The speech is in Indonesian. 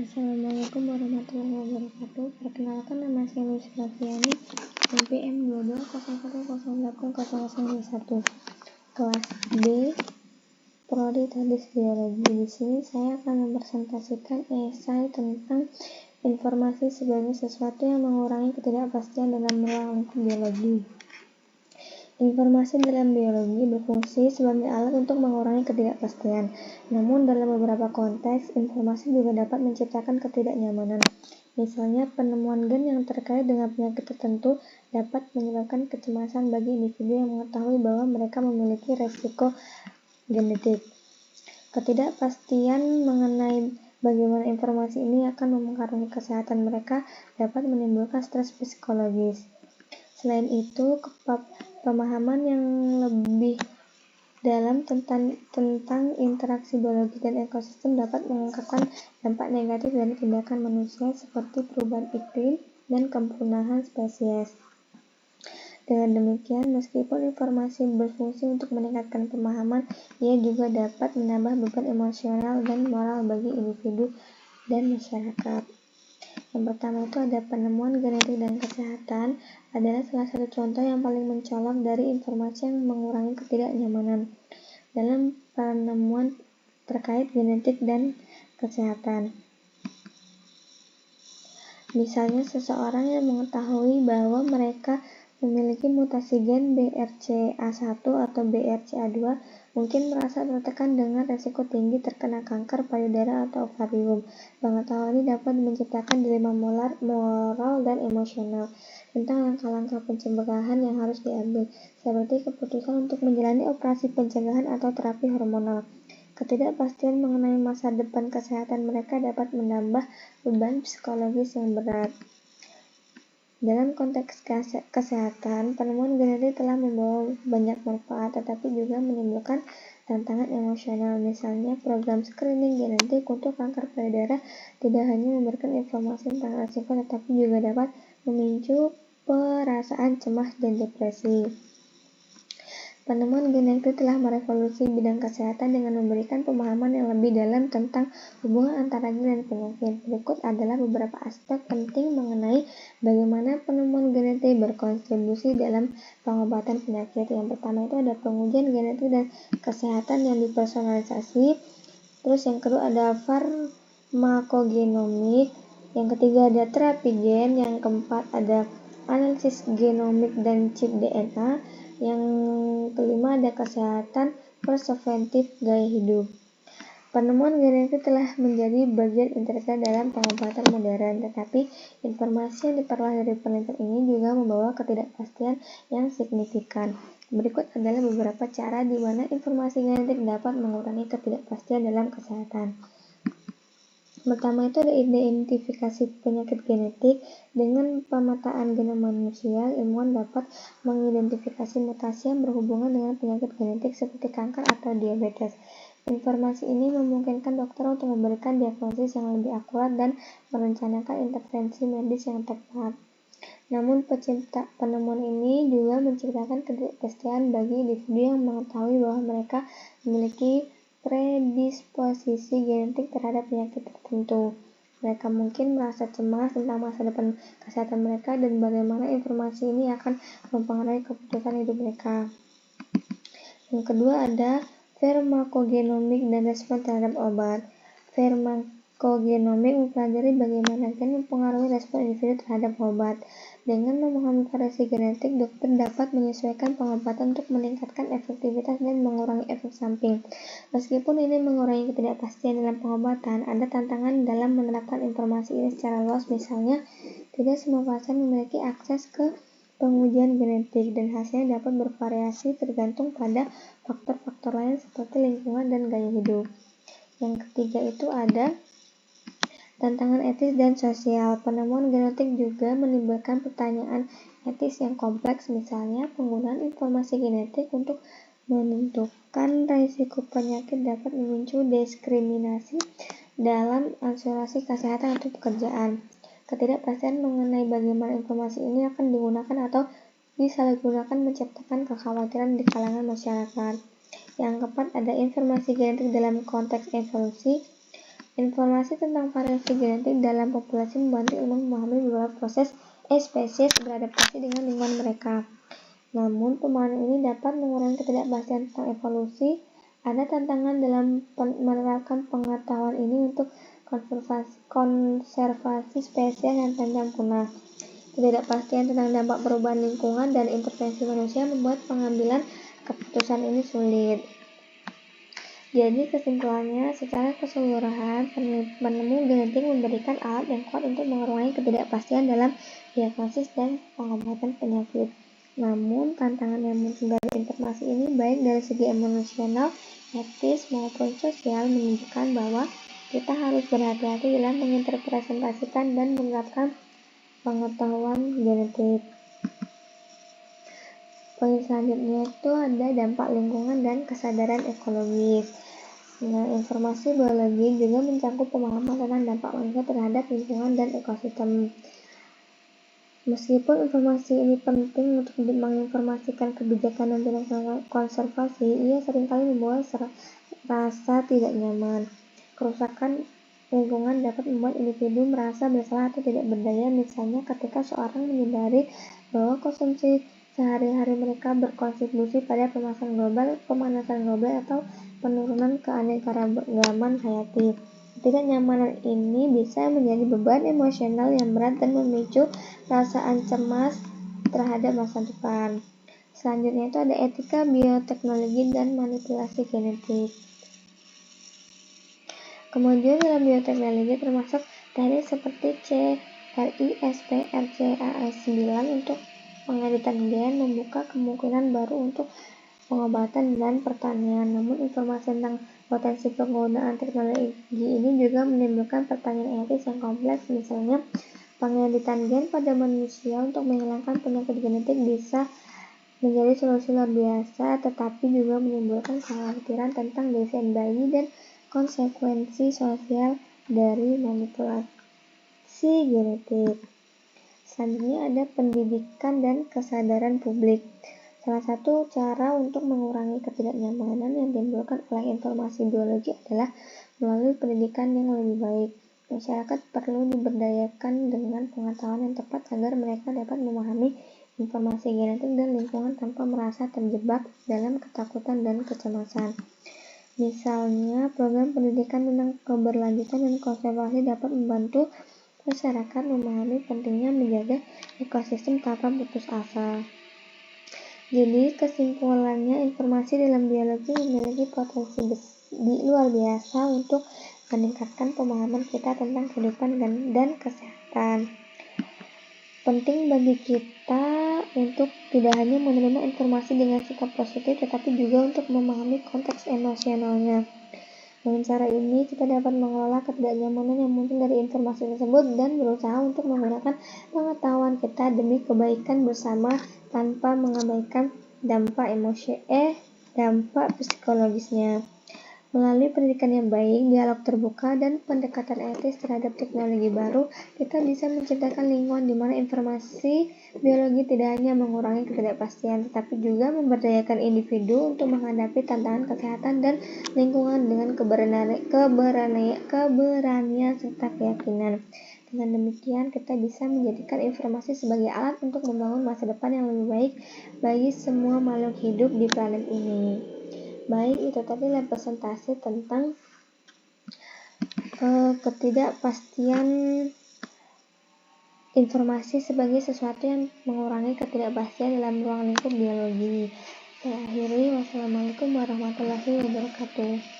Assalamualaikum warahmatullahi wabarakatuh. Perkenalkan, nama saya Lucy Noviani, NPM 2201080021. Kelas B, Prodi Tadis Biologi. Di sini saya akan mempresentasikan esai tentang informasi sebagai sesuatu yang mengurangi ketidakpastian dalam ruang lingkup biologi. Informasi dalam biologi berfungsi sebagai alat untuk mengurangi ketidakpastian. Namun dalam beberapa konteks, informasi juga dapat menciptakan ketidaknyamanan. Misalnya, penemuan gen yang terkait dengan penyakit tertentu dapat menyebabkan kecemasan bagi individu yang mengetahui bahwa mereka memiliki resiko genetik. Ketidakpastian mengenai bagaimana informasi ini akan mempengaruhi kesehatan mereka dapat menimbulkan stres psikologis. Selain itu, pemahaman yang lebih dalam tentang interaksi biologi dan ekosistem dapat mengungkapkan dampak negatif dari tindakan manusia seperti perubahan iklim dan kepunahan spesies. Dengan demikian, meskipun informasi berfungsi untuk meningkatkan pemahaman, ia juga dapat menambah beban emosional dan moral bagi individu dan masyarakat. Yang pertama itu ada penemuan genetik dan kesehatan adalah salah satu contoh yang paling mencolok dari informasi yang mengurangi ketidaknyamanan dalam penemuan terkait genetik dan kesehatan. Misalnya, seseorang yang mengetahui bahwa mereka memiliki mutasi gen BRCA1 atau BRCA2 mungkin merasa tertekan dengan resiko tinggi terkena kanker payudara atau ovarium. Pengetahuan ini dapat menciptakan dilema moral dan emosional tentang langkah-langkah pencegahan yang harus diambil, seperti keputusan untuk menjalani operasi pencegahan atau terapi hormonal. Ketidakpastian mengenai masa depan kesehatan mereka dapat menambah beban psikologis yang berat. Dalam konteks kesehatan, penemuan genetik telah membawa banyak manfaat, tetapi juga menimbulkan tantangan emosional. Misalnya, program screening genetik untuk kanker payudara tidak hanya memberikan informasi tentang risiko, tetapi juga dapat memicu perasaan cemas dan depresi. Penemuan genetik telah merevolusi bidang kesehatan dengan memberikan pemahaman yang lebih dalam tentang hubungan antara gen dan penyakit. Berikut adalah beberapa aspek penting mengenai bagaimana penemuan genetik berkontribusi dalam pengobatan penyakit. Yang pertama itu ada pengujian genetik dan kesehatan yang dipersonalisasi. Terus yang kedua ada farmakogenomik. Yang ketiga ada terapi gen. Yang keempat ada analisis genomik dan chip DNA. Yang kelima ada kesehatan preventif gaya hidup. Penemuan genetik telah menjadi bagian integral dalam pengobatan modern, tetapi informasi yang diperoleh dari penelitian ini juga membawa ketidakpastian yang signifikan. Berikut adalah beberapa cara di mana informasi genetik dapat mengurangi ketidakpastian dalam kesehatan. Pertama itu ada identifikasi penyakit genetik. Dengan pemetaan genom manusia, ilmuwan dapat mengidentifikasi mutasi yang berhubungan dengan penyakit genetik seperti kanker atau diabetes. Informasi ini memungkinkan dokter untuk memberikan diagnosis yang lebih akurat dan merencanakan intervensi medis yang tepat. Namun penemuan ini juga menciptakan ketidakpastian bagi individu yang mengetahui bahwa mereka memiliki predisposisi genetik terhadap penyakit tertentu. Mereka mungkin merasa cemas tentang masa depan kesehatan mereka dan bagaimana informasi ini akan mempengaruhi keputusan hidup mereka. Yang kedua ada farmakogenomik dan respon terhadap obat. Farmakogenomik mempelajari bagaimana gen mempengaruhi respon individu terhadap obat. Dengan memahami variasi genetik, dokter dapat menyesuaikan pengobatan untuk meningkatkan efektivitas dan mengurangi efek samping. Meskipun ini mengurangi ketidakpastian dalam pengobatan, ada tantangan dalam menerapkan informasi ini secara luas. Misalnya, tidak semua pasien memiliki akses ke pengujian genetik dan hasilnya dapat bervariasi tergantung pada faktor-faktor lain seperti lingkungan dan gaya hidup. Yang ketiga itu ada tantangan etis dan sosial. Penemuan genetik juga menimbulkan pertanyaan etis yang kompleks, misalnya penggunaan informasi genetik untuk menentukan risiko penyakit dapat memicu diskriminasi dalam asuransi kesehatan atau pekerjaan. Ketidakpastian mengenai bagaimana informasi ini akan digunakan atau disalahgunakan menciptakan kekhawatiran di kalangan masyarakat. Yang keempat ada informasi genetik dalam konteks evolusi. Informasi tentang variasi genetik dalam populasi membantu ilmuwan memahami beberapa proses spesies beradaptasi dengan lingkungan mereka. Namun, pemahaman ini dapat mengurangi ketidakpastian tentang evolusi. Ada tantangan dalam menerapkan pengetahuan ini untuk konservasi spesies yang terancam punah. Ketidakpastian tentang dampak perubahan lingkungan dan intervensi manusia membuat pengambilan keputusan ini sulit. Jadi kesimpulannya, secara keseluruhan, penemu genetik memberikan alat yang kuat untuk mengurangi ketidakpastian dalam diagnosis dan pengobatan penyakit. Namun, tantangan yang muncul dari informasi ini baik dari segi emosional, etis, maupun sosial menunjukkan bahwa kita harus berhati-hati dalam menginterpretasikan dan menerapkan pengetahuan genetik. Poin selanjutnya itu ada dampak lingkungan dan kesadaran ekologis. Nah, informasi biologi juga mencakup pemahaman tentang dampak manusia terhadap lingkungan dan ekosistem. Meskipun informasi ini penting untuk menginformasikan kebijakan dan tindakan konservasi, ia seringkali membawa rasa tidak nyaman. Kerusakan lingkungan dapat membuat individu merasa bersalah atau tidak berdaya, misalnya ketika seorang menyadari bahwa konsumsi sehari-hari mereka berkontribusi pada pemanasan global atau penurunan keanekaragaman hayati. Ketidaknyamanan ini bisa menjadi beban emosional yang berat dan memicu perasaan cemas terhadap masa depan. Selanjutnya itu ada etika bioteknologi dan manipulasi genetik. Kemajuan dalam bioteknologi termasuk teknik seperti CRISPR-Cas9 untuk pengeditan gen membuka kemungkinan baru untuk pengobatan dan pertanian. Namun informasi tentang potensi penggunaan teknologi ini juga menimbulkan pertanyaan etis yang kompleks. Misalnya, pengeditan gen pada manusia untuk menghilangkan penyakit genetik bisa menjadi solusi luar biasa, tetapi juga menimbulkan kekhawatiran tentang desain bayi dan konsekuensi sosial dari manipulasi genetik. Selanjutnya ada pendidikan dan kesadaran publik. Salah satu cara untuk mengurangi ketidaknyamanan yang ditimbulkan oleh informasi biologi adalah melalui pendidikan yang lebih baik. Masyarakat perlu diberdayakan dengan pengetahuan yang tepat agar mereka dapat memahami informasi genetik dan lingkungan tanpa merasa terjebak dalam ketakutan dan kecemasan. Misalnya, program pendidikan tentang keberlanjutan dan konservasi dapat membantu masyarakat memahami pentingnya menjaga ekosistem tanpa putus asa. Jadi, kesimpulannya, informasi dalam biologi memiliki potensi luar biasa untuk meningkatkan pemahaman kita tentang kehidupan dan kesehatan. Penting bagi kita untuk tidak hanya menerima informasi dengan sikap positif, tetapi juga untuk memahami konteks emosionalnya. Dengan cara ini, kita dapat mengelola ketidaknyamanan yang muncul dari informasi tersebut dan berusaha untuk menggunakan pengetahuan kita demi kebaikan bersama tanpa mengabaikan dampak psikologisnya. Melalui pendidikan yang baik, dialog terbuka, dan pendekatan etis terhadap teknologi baru, kita bisa menciptakan lingkungan di mana informasi biologi tidak hanya mengurangi ketidakpastian, tetapi juga memberdayakan individu untuk menghadapi tantangan kesehatan dan lingkungan dengan keberanian serta keyakinan. Dengan demikian, kita bisa menjadikan informasi sebagai alat untuk membangun masa depan yang lebih baik bagi semua makhluk hidup di planet ini. Baik, itu tadi representasi tentang ketidakpastian informasi sebagai sesuatu yang mengurangi ketidakpastian dalam ruang lingkup biologi. Saya akhiri, wassalamualaikum warahmatullahi wabarakatuh.